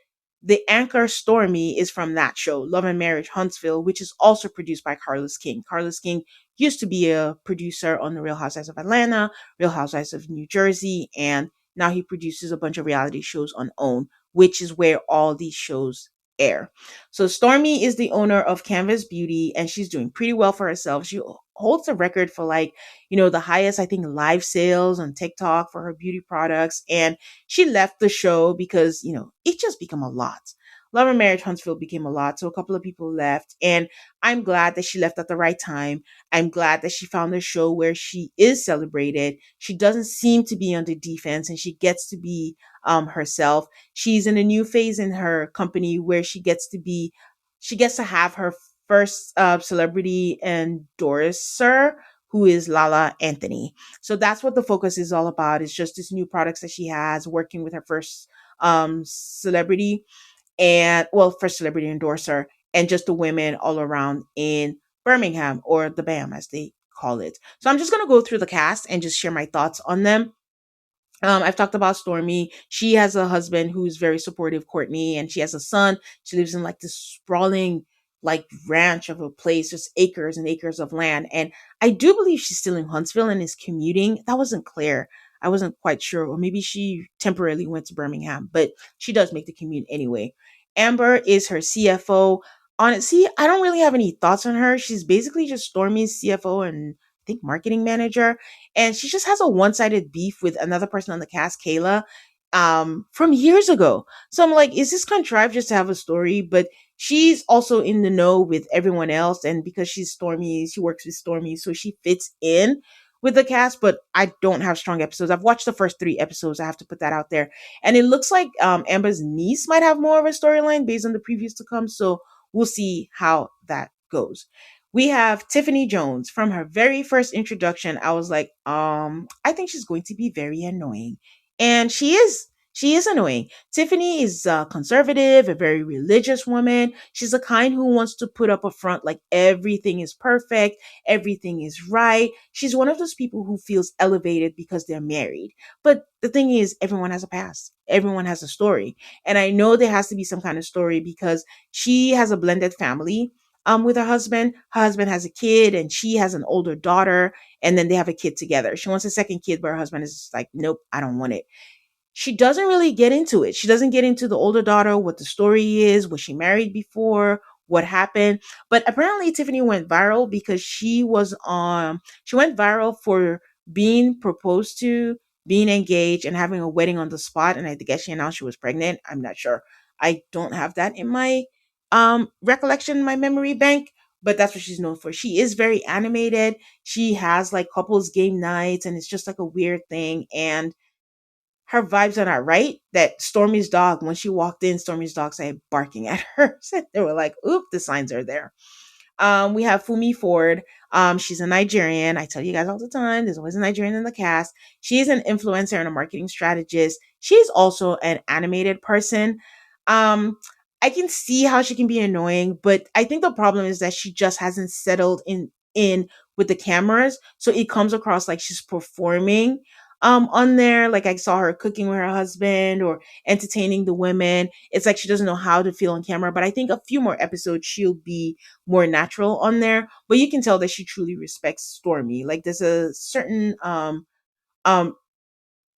Speaker 1: the anchor Stormy is from that show, Love and Marriage Huntsville, which is also produced by Carlos King. Carlos King used to be a producer on The Real Housewives of Atlanta, Real Housewives of New Jersey, and now he produces a bunch of reality shows on OWN, which is where all these shows air. So Stormy is the owner of Canvas Beauty, and she's doing pretty well for herself. She holds the record for the highest, I think, live sales on TikTok for her beauty products. And she left the show because, it just became a lot. Love and Marriage Huntsville became a lot. So a couple of people left. And I'm glad that she left at the right time. I'm glad that she found a show where she is celebrated. She doesn't seem to be on the defense and she gets to be herself. She's in a new phase in her company where she gets to have her first celebrity endorser, who is Lala Anthony. So that's what the focus is all about. It's just this new products that she has, working with her first celebrity and first celebrity endorser, and just the women all around in Birmingham, or the BAM as they call it. So I'm just going to go through the cast and just share my thoughts on them. I've talked about Stormy. She has a husband who's very supportive, Courtney, and she has a son. She lives in like this sprawling like ranch of a place, just acres and acres of land. And I do believe she's still in Huntsville and is commuting. That wasn't clear. I wasn't quite sure. Or maybe she temporarily went to Birmingham, but she does make the commute anyway. Amber is her CFO. Honestly, I don't really have any thoughts on her. She's basically just Stormy's CFO and I think marketing manager, and she just has a one-sided beef with another person on the cast, Kayla, from years ago. So I'm like, is this contrived just to have a story? But she's also in the know with everyone else, and because she's Stormy, she works with Stormy, so she fits in with the cast. But I don't have strong episodes. I've watched the first 3 episodes. I have to put that out there, and it looks like Amber's niece might have more of a storyline based on the previews to come. So we'll see how that goes. We have Tiffany Jones. From her very first introduction, I was like, I think she's going to be very annoying. And she is. She is annoying. Tiffany is conservative, a very religious woman. She's the kind who wants to put up a front like everything is perfect, everything is right. She's one of those people who feels elevated because they're married. But the thing is, everyone has a past. Everyone has a story. And I know there has to be some kind of story because she has a blended family with her husband. Her husband has a kid and she has an older daughter, and then they have a kid together. She wants a second kid, but her husband is just like, nope, I don't want it. She doesn't really get into it. She doesn't get into the older daughter, what the story is, was she married before, what happened. But apparently Tiffany went viral because she went viral for being proposed to, being engaged, and having a wedding on the spot. And I guess she announced she was pregnant. I'm not sure. I don't have that in my recollection, my memory bank, but that's what she's known for. She is very animated. She has like couples game nights, and it's just like a weird thing. And her vibes are not right. That Stormy's dog, when she walked in, Stormy's dog started barking at her. So they were like, oop, the signs are there. We have Fumi Ford. She's a Nigerian. I tell you guys all the time, there's always a Nigerian in the cast. She's an influencer and a marketing strategist. She's also an animated person. Um, I can see how she can be annoying, but I think the problem is that she just hasn't settled in with the cameras, so it comes across like she's performing on there. Like I saw her cooking with her husband or entertaining the women. It's like she doesn't know how to feel on camera, but I think a few more episodes she'll be more natural on there. But you can tell that she truly respects Stormy. Like there's a certain um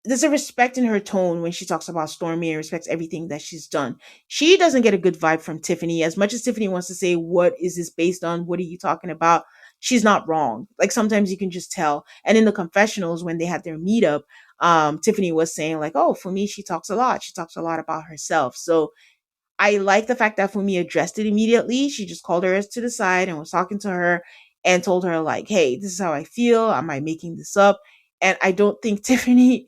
Speaker 1: there's a respect in her tone when she talks about Stormy and respects everything that she's done. She doesn't get a good vibe from Tiffany. As much as Tiffany wants to say, "What is this based on? What are you talking about?" She's not wrong. Like sometimes you can just tell. And in the confessionals, when they had their meetup, Tiffany was saying, like, "Oh, for me, she talks a lot. She talks a lot about herself." So I like the fact that Fumi addressed it immediately. She just called her to the side and was talking to her and told her like, "Hey, this is how I feel. Am I making this up?" And I don't think Tiffany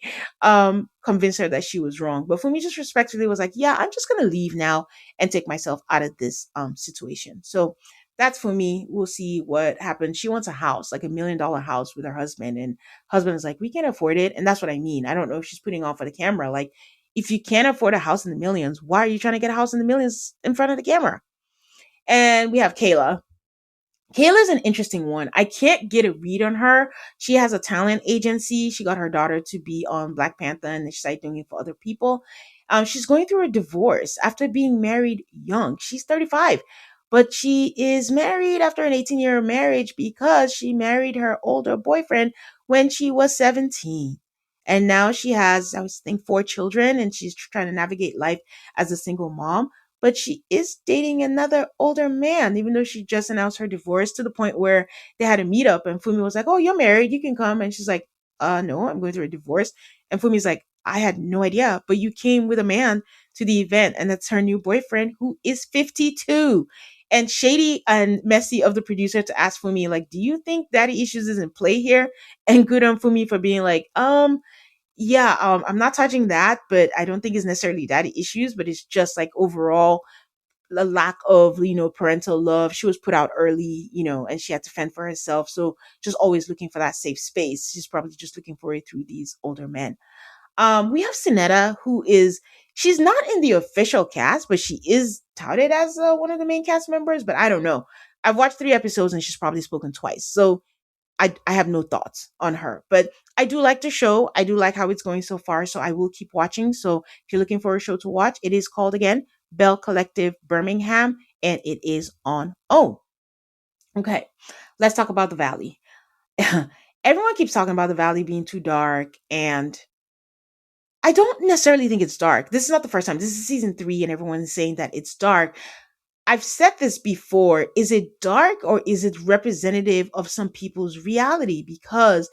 Speaker 1: convinced her that she was wrong. But Fumi just respectfully was like, "Yeah, I'm just gonna leave now and take myself out of this situation." So that's for me. We'll see what happens. She wants a house, like $1 million house with her husband, and husband is like, "We can't afford it." And that's what I mean. I don't know if she's putting on for the camera. Like if you can't afford a house in the millions, why are you trying to get a house in the millions in front of the camera? And we have Kayla. Kayla's an interesting one. I can't get a read on her. She has a talent agency. She got her daughter to be on Black Panther and she started doing it for other people. She's going through a divorce after being married young. She's 35, but she is married after an 18-year marriage because she married her older boyfriend when she was 17. And now she has, I was think, 4 children and she's trying to navigate life as a single mom, but she is dating another older man, even though she just announced her divorce to the point where they had a meetup and Fumi was like, "Oh, you're married, you can come." And she's like, no, I'm going through a divorce. And Fumi's like, "I had no idea, but you came with a man to the event, and that's her new boyfriend who is 52." And shady and messy of the producer to ask Fumi, like, "Do you think daddy issues is in play here?" And good on Fumi for being like, yeah, I'm not touching that, but I don't think it's necessarily daddy issues, but it's just like overall a lack of, parental love. She was put out early, and she had to fend for herself. So just always looking for that safe space. She's probably just looking for it through these older men. We have Sinetta, she's not in the official cast, but she is touted as one of the main cast members, but I don't know. I've watched 3 episodes and she's probably spoken twice. So I have no thoughts on her, but I do like the show. I do like how it's going so far. So I will keep watching. So if you're looking for a show to watch, it is called again Belle Collective Birmingham and it is on OWN. Okay, let's talk about the Valley. Everyone keeps talking about the Valley being too dark, and I don't necessarily think it's dark. This is not the first time. This is season 3, and everyone's saying that it's dark. I've said this before. Is it dark or is it representative of some people's reality? Because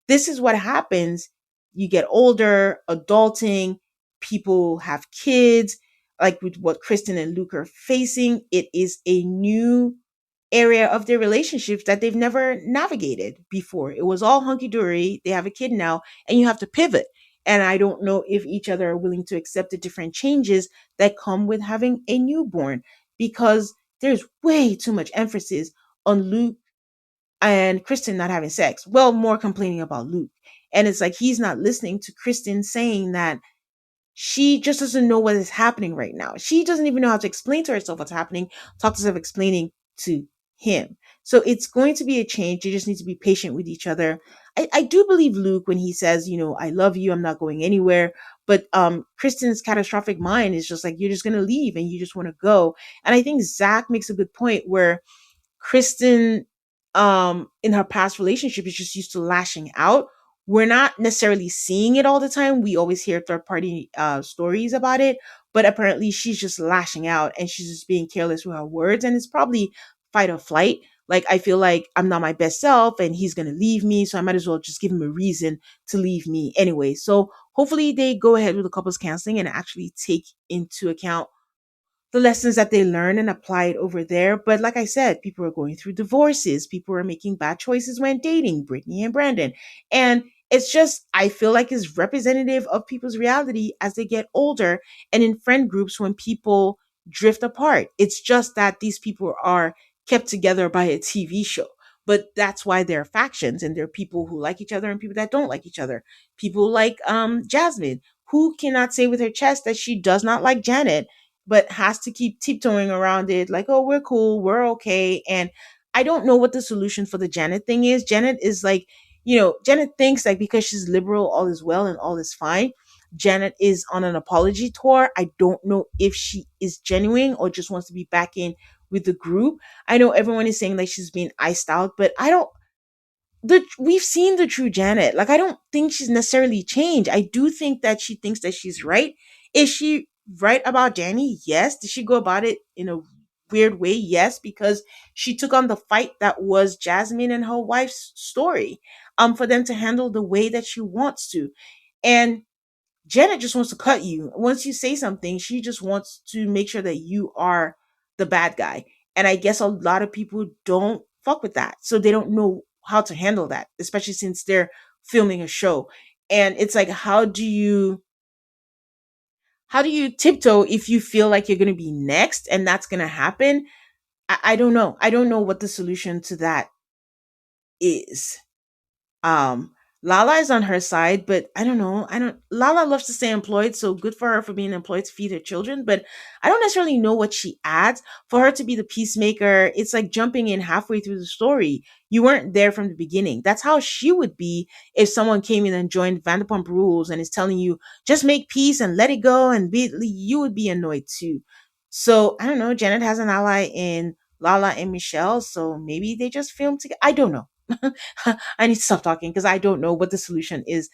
Speaker 1: this is what happens. You get older, adulting, people have kids, like with what Kristen and Luke are facing. It is a new area of their relationships that they've never navigated before. It was all hunky dory. They have a kid now, and you have to pivot. And I don't know if each other are willing to accept the different changes that come with having a newborn because there's way too much emphasis on Luke and Kristen not having sex. Well, more complaining about Luke. And it's like he's not listening to Kristen saying that she just doesn't know what is happening right now. She doesn't even know how to explain to herself what's happening, talk to herself explaining to him. So it's going to be a change. You just need to be patient with each other. I do believe Luke when he says, "I love you, I'm not going anywhere." But Kristen's catastrophic mind is just like, you're just gonna leave and you just want to go. And I think Zach makes a good point where Kristen, in her past relationship, is just used to lashing out. We're not necessarily seeing it all the time. We always hear third party stories about it, but apparently she's just lashing out and she's just being careless with her words. And it's probably fight or flight. Like, I feel like I'm not my best self and he's going to leave me. So I might as well just give him a reason to leave me anyway. So hopefully they go ahead with the couples counseling and actually take into account the lessons that they learn and apply it over there. But like I said, people are going through divorces. People are making bad choices when dating, Brittany and Brandon. And it's just, I feel like it's representative of people's reality as they get older and in friend groups when people drift apart. It's just that these people are kept together by a TV show. But that's why there are factions and there are people who like each other and people that don't like each other. People like Jasmine, who cannot say with her chest that she does not like Janet, but has to keep tiptoeing around it, like, oh, we're cool, we're okay. And I don't know what the solution for the Janet thing is. Janet is like, Janet thinks like because she's liberal, all is well and all is fine. Janet is on an apology tour. I don't know if she is genuine or just wants to be back in with the group. I know everyone is saying like she's being iced out, but I don't we've seen the true Janet. Like I don't think she's necessarily changed. I do think that she thinks that she's right. Is she right about Danny? Yes. Did she go about it in a weird way? Yes, because she took on the fight that was Jasmine and her wife's story. For them to handle the way that she wants to. And Janet just wants to cut you. Once you say something, she just wants to make sure that you are the bad guy. And I guess a lot of people don't fuck with that. So they don't know how to handle that, especially since they're filming a show. And it's like, how do you tiptoe if you feel like you're gonna be next and that's gonna happen? I don't know. I don't know what the solution to that is. Um, Lala is on her side, but I don't know. I don't. Lala loves to stay employed, so good for her for being employed to feed her children. But I don't necessarily know what she adds for her to be the peacemaker. It's like jumping in halfway through the story. You weren't there from the beginning. That's how she would be if someone came in and joined Vanderpump Rules and is telling you just make peace and let it go, and be. You would be annoyed too. So I don't know. Janet has an ally in Lala and Michelle, so maybe they just filmed together. I don't know. I need to stop talking because I don't know what the solution is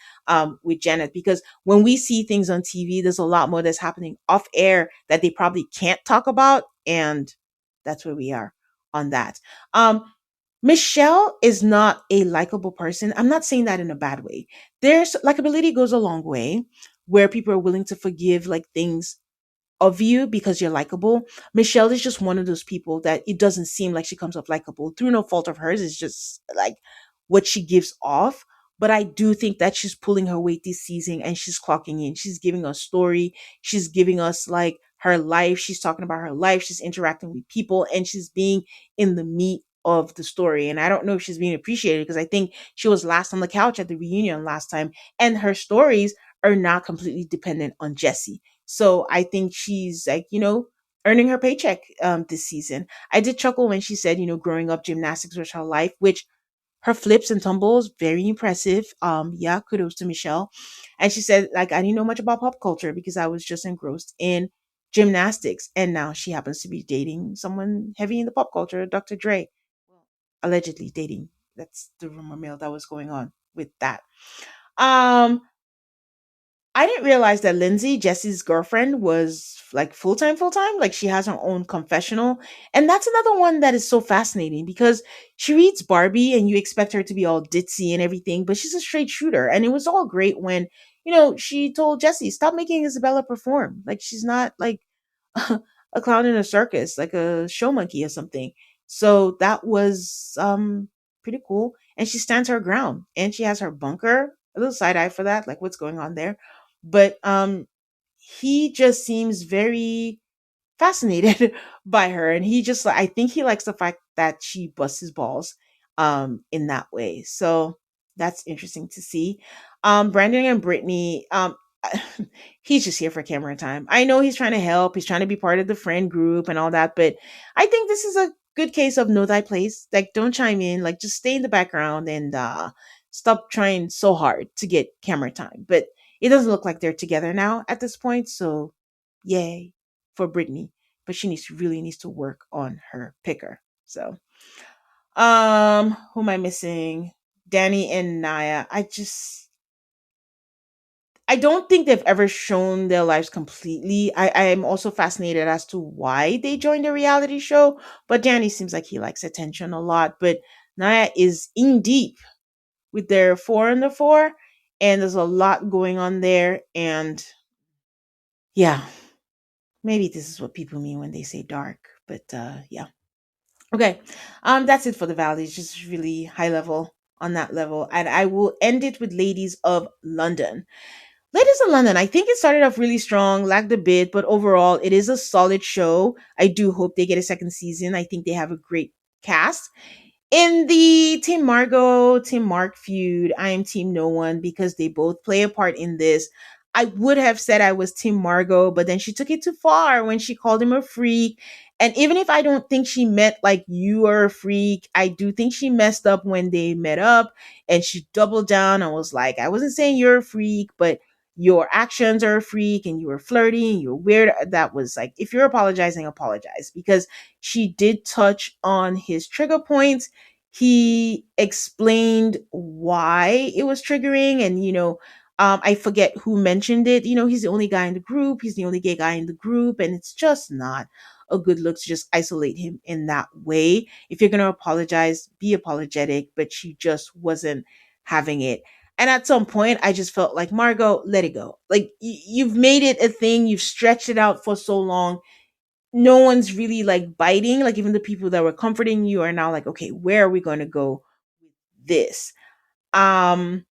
Speaker 1: with Janet. Because when we see things on TV, there's a lot more that's happening off air that they probably can't talk about, and that's where we are on that. Um, Michelle is not a likable person. I'm not saying that in a bad way. There's likability goes a long way, where people are willing to forgive like things of you because you're likable. Michelle is just one of those people that it doesn't seem like she comes off likable through no fault of hers. It's just like what she gives off. But I do think that she's pulling her weight this season and she's clocking in. She's giving us story. She's giving us like her life. She's talking about her life. She's interacting with people and she's being in the meat of the story. And I don't know if she's being appreciated because I think she was last on the couch at the reunion last time. And her stories are not completely dependent on Jesse. So I think she's like, earning her paycheck this season. I did chuckle when she said, growing up, gymnastics was her life, which her flips and tumbles, very impressive. Yeah, kudos to Michelle. And she said, like, I didn't know much about pop culture because I was just engrossed in gymnastics. And now she happens to be dating someone heavy in the pop culture, Dr. Dre. Well, allegedly dating. That's the rumor mill that was going on with that. Um, I didn't realize that Lindsay, Jesse's girlfriend, was like full time. Like she has her own confessional. And that's another one that is so fascinating because she reads Barbie and you expect her to be all ditzy and everything, but she's a straight shooter. And it was all great when, she told Jesse, stop making Isabella perform. Like she's not like a clown in a circus, like a show monkey or something. So that was pretty cool. And she stands her ground and she has her bunker. A little side eye for that, like what's going on there. But he just seems very fascinated by her, and he just I think he likes the fact that she busts his balls in that way. So that's interesting to see. Brandon and Brittany, he's just here for camera time. I know he's trying to help, he's trying to be part of the friend group and all that, but I think this is a good case of know thy place. Like don't chime in, like just stay in the background and stop trying so hard to get camera time. But it doesn't look like they're together now at this point, so yay for Brittany. But she really needs to work on her picker. So who am I missing? Danny and Naya. I don't think they've ever shown their lives completely. I am also fascinated as to why they joined a reality show, but Danny seems like he likes attention a lot. But Naya is in deep with their 4 under 4, and there's a lot going on there. And yeah, maybe this is what people mean when they say dark, but yeah. Okay. That's it for the valleys, just really high level on that level. And I will end it with Ladies of London. Ladies of London, I think it started off really strong, lagged a bit, but overall it is a solid show. I do hope they get a second season. I think they have a great cast. In the Team Margot, Team Mark feud, I am Team No One because they both play a part in this. I would have said I was Team Margot, but then she took it too far when she called him a freak. And even if I don't think she meant like you are a freak, I do think she messed up when they met up and she doubled down and was like, I wasn't saying you're a freak, but your actions are a freak and you were flirty and you're weird. That was like, if you're apologizing, apologize, because she did touch on his trigger points. He explained why it was triggering, and I forget who mentioned it. He's the only guy in the group. He's the only gay guy in the group, and it's just not a good look to just isolate him in that way. If you're gonna apologize, be apologetic. But she just wasn't having it. And at some point, I just felt like, Margot, let it go. Like, you've made it a thing. You've stretched it out for so long. No one's really like biting. Like, even the people that were comforting you are now like, okay, where are we going to go with this? Um,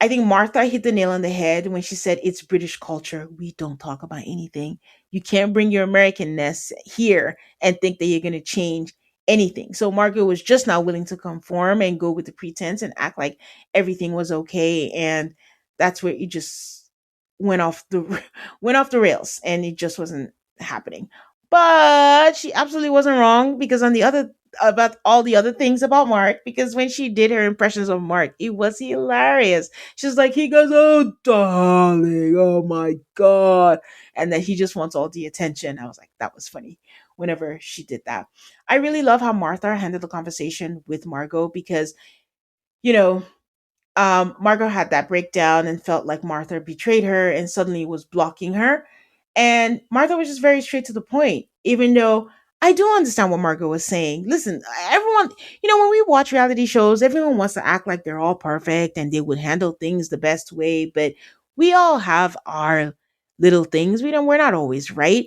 Speaker 1: I think Martha hit the nail on the head when she said it's British culture. We don't talk about anything. You can't bring your Americanness here and think that you're going to change anything. So Margaret was just not willing to conform and go with the pretense and act like everything was okay. And that's where it just went off the went off the rails, and it just wasn't happening. But she absolutely wasn't wrong, because on the other about all the other things about Mark, because when she did her impressions of Mark, it was hilarious. She's like, he goes, "Oh, darling, oh my God." And then he just wants all the attention. I was like, that was funny whenever she did that. I really love how Martha handled the conversation with Margot, because, you know, Margot had that breakdown and felt like Martha betrayed her and suddenly was blocking her. And Martha was just very straight to the point, even though I do understand what Margot was saying. Listen, everyone, when we watch reality shows, everyone wants to act like they're all perfect and they would handle things the best way, but we all have our little things. We're not always right.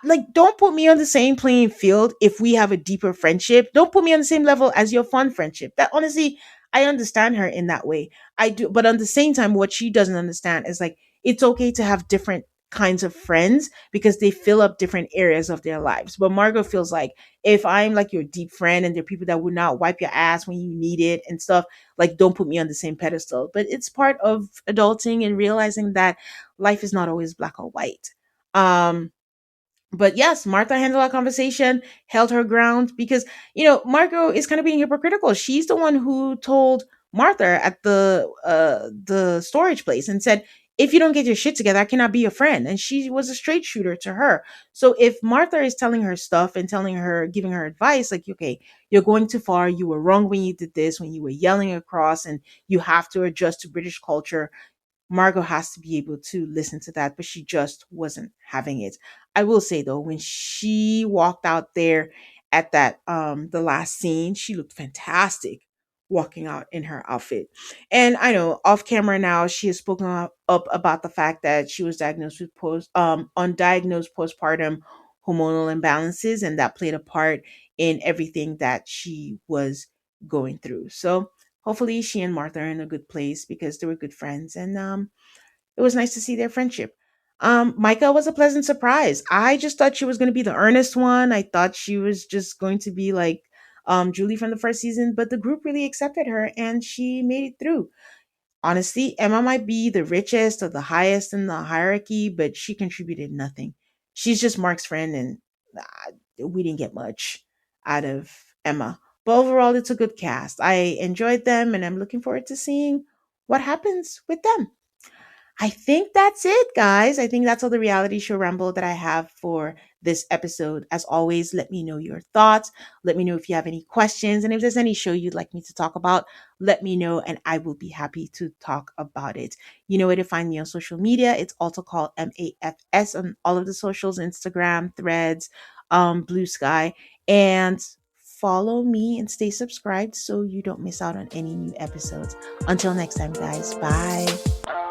Speaker 1: Like, don't put me on the same playing field if we have a deeper friendship. Don't put me on the same level as your fun friendship. That, honestly, I understand her in that way. I do, but at the same time, what she doesn't understand is like, it's okay to have different kinds of friends because they fill up different areas of their lives. But Margot feels like, if I'm like your deep friend and there are people that would not wipe your ass when you need it and stuff, like, don't put me on the same pedestal. But it's part of adulting and realizing that life is not always black or white. But yes, Martha handled our conversation, held her ground, because Margot is kind of being hypocritical. She's the one who told Martha at the storage place and said, "If you don't get your shit together, I cannot be your friend." And she was a straight shooter to her. So if Martha is telling her stuff and telling her, giving her advice, like, okay, you're going too far. You were wrong when you did this, when you were yelling across, and you have to adjust to British culture. Margot has to be able to listen to that, but she just wasn't having it. I will say though, when she walked out there at that the last scene, she looked fantastic walking out in her outfit. And I know off camera now she has spoken up about the fact that she was diagnosed with undiagnosed postpartum hormonal imbalances, and that played a part in everything that she was going through. So hopefully she and Martha are in a good place, because they were good friends, and it was nice to see their friendship. Micah was a pleasant surprise. I just thought she was going to be the earnest one. I thought she was just going to be like Julie from the first season, but the group really accepted her and she made it through. Honestly, Emma might be the richest or the highest in the hierarchy, but she contributed nothing. She's just Mark's friend, and we didn't get much out of Emma. But overall, it's a good cast. I enjoyed them, and I'm looking forward to seeing what happens with them. I think that's it, guys. I think that's all the reality show ramble that I have for this episode. As always, let me know your thoughts. Let me know if you have any questions. And if there's any show you'd like me to talk about, let me know and I will be happy to talk about it. You know where to find me on social media. It's also called MAFS on all of the socials: Instagram, Threads, Blue Sky. And follow me and stay subscribed so you don't miss out on any new episodes. Until next time, guys. Bye.